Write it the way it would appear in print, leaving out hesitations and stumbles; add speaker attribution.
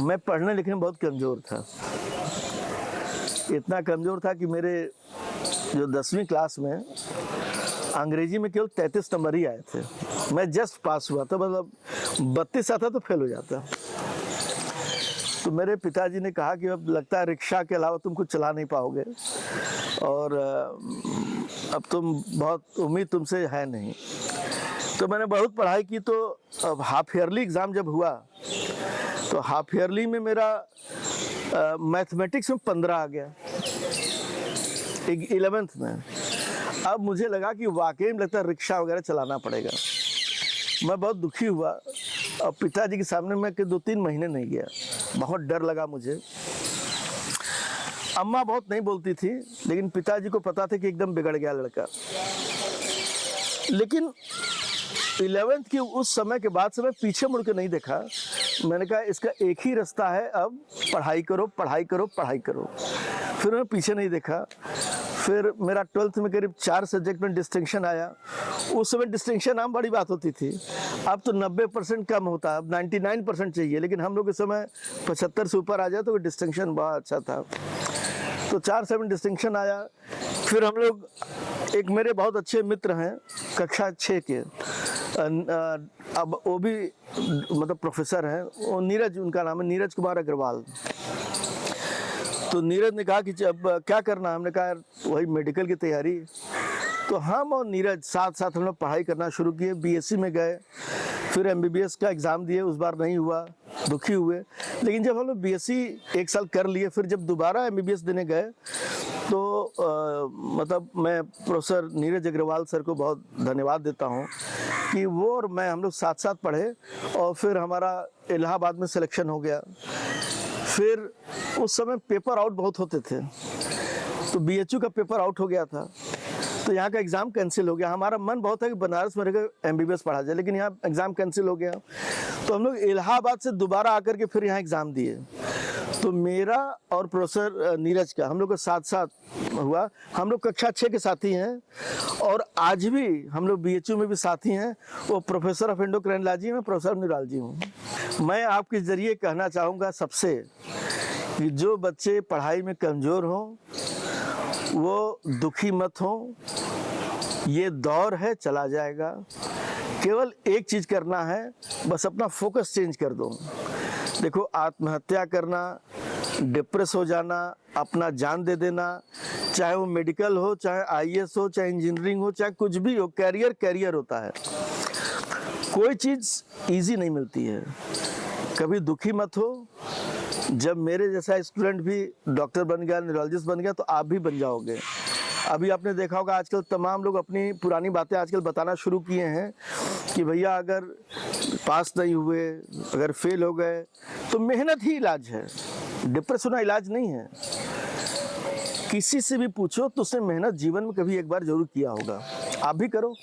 Speaker 1: मैं पढ़ने लिखने में बहुत कमज़ोर था। इतना कमज़ोर था कि मेरे जो 10वीं क्लास में अंग्रेजी में केवल 33 नंबर ही आए थे। मैं जस्ट पास हुआ था, मतलब 32 आता तो फेल हो जाता। तो मेरे पिताजी ने कहा कि अब लगता है रिक्शा के अलावा तुम कुछ चला नहीं पाओगे और अब तुम बहुत उम्मीद तुमसे है नहीं। तो मैंने बहुत पढ़ाई की। तो अब हाफ ईयरली एग्ज़ाम जब हुआ तो हाफ ईयरली में मेरा मैथमेटिक्स में 15 आ गया 11th में। अब मुझे लगा कि वाकई में लगता है रिक्शा वगैरह चलाना पड़ेगा। मैं बहुत दुखी हुआ और पिताजी के सामने मैं कि 2-3 महीने नहीं गया। बहुत डर लगा मुझे। अम्मा बहुत नहीं बोलती थी, लेकिन पिताजी को पता था कि एकदम बिगड़ गया लड़का। लेकिन 11th की उस समय के बाद से मैं पीछे मुड़ के नहीं देखा। मैंने कहा इसका एक ही रास्ता है, अब पढ़ाई करो पढ़ाई करो पढ़ाई करो। फिर मैं पीछे नहीं देखा। फिर मेरा 12th में करीब 4 सब्जेक्ट में डिस्टिंक्शन आया। उस समय डिस्टिंक्शन आम बड़ी बात होती थी। अब तो 90% कम होता है, अब 99% चाहिए, लेकिन हम लोग के समय 75 से ऊपर आ जाए तो डिस्टिंक्शन बहुत अच्छा था। तो 4 से डिस्टिंक्शन आया। फिर हम लोग, एक मेरे बहुत अच्छे मित्र हैं कक्षा 6 के, अब वो भी मतलब प्रोफेसर हैं, वो नीरज, उनका नाम है नीरज कुमार अग्रवाल। तो नीरज ने कहा कि अब क्या करना है? हमने कहा वही मेडिकल की तैयारी। तो हम और नीरज साथ साथ हम लोग पढ़ाई करना शुरू किए। बीएससी में गए, फिर एमबीबीएस का एग्ज़ाम दिए, उस बार नहीं हुआ, दुखी हुए। लेकिन जब हम लोग बीएससी 1 साल कर लिए, फिर जब दोबारा एमबीबीएस देने गए तो मतलब मैं प्रोफेसर नीरज अग्रवाल सर को बहुत धन्यवाद देता हूँ कि वो और मैं, हम लोग साथ साथ पढ़े और फिर हमारा इलाहाबाद में सिलेक्शन हो गया। फिर उस समय पेपर आउट बहुत होते थे, तो बीएचयू का पेपर आउट हो गया था, तो यहाँ का एग्ज़ाम कैंसिल हो गया। हमारा मन बहुत है कि बनारस में रहकर एमबीबीएस पढ़ा जाए, लेकिन यहाँ एग्ज़ाम कैंसिल हो गया। तो हम लोग इलाहाबाद से दोबारा आकर के फिर यहाँ एग्ज़ाम दिए। तो मेरा और प्रोफेसर नीरज का हम लोग का साथ साथ हुआ। हम लोग कक्षा 6 के साथी हैं और आज भी हम लोग बीएचयू में भी साथी हैं। वो प्रोफेसर ऑफ एंडोक्राइनोलॉजी में प्रोफेसर न्यूरोलॉजी हूँ। मैं आपके ज़रिए कहना चाहूँगा सबसे कि जो बच्चे पढ़ाई में कमज़ोर हों वो दुखी मत हों। ये दौर है, चला जाएगा। केवल एक चीज़ करना है, बस अपना फोकस चेंज कर दो। देखो, आत्महत्या करना, डिप्रेस हो जाना, अपना जान दे देना, चाहे वो मेडिकल हो, चाहे आईएएस हो, चाहे इंजीनियरिंग हो, चाहे कुछ भी हो, कैरियर कैरियर होता है। कोई चीज़ इजी नहीं मिलती है। कभी दुखी मत हो। जब मेरे जैसा स्टूडेंट भी डॉक्टर बन गया, न्यूरोलॉजिस्ट बन गया, तो आप भी बन जाओगे। अभी आपने देखा होगा आजकल तमाम लोग अपनी पुरानी बातें आजकल बताना शुरू किए हैं कि भैया अगर पास नहीं हुए, अगर फेल हो गए तो मेहनत ही इलाज है, डिप्रेशन होना इलाज नहीं है। किसी से भी पूछो तो उसने मेहनत जीवन में कभी एक बार जरूर किया होगा। आप भी करो।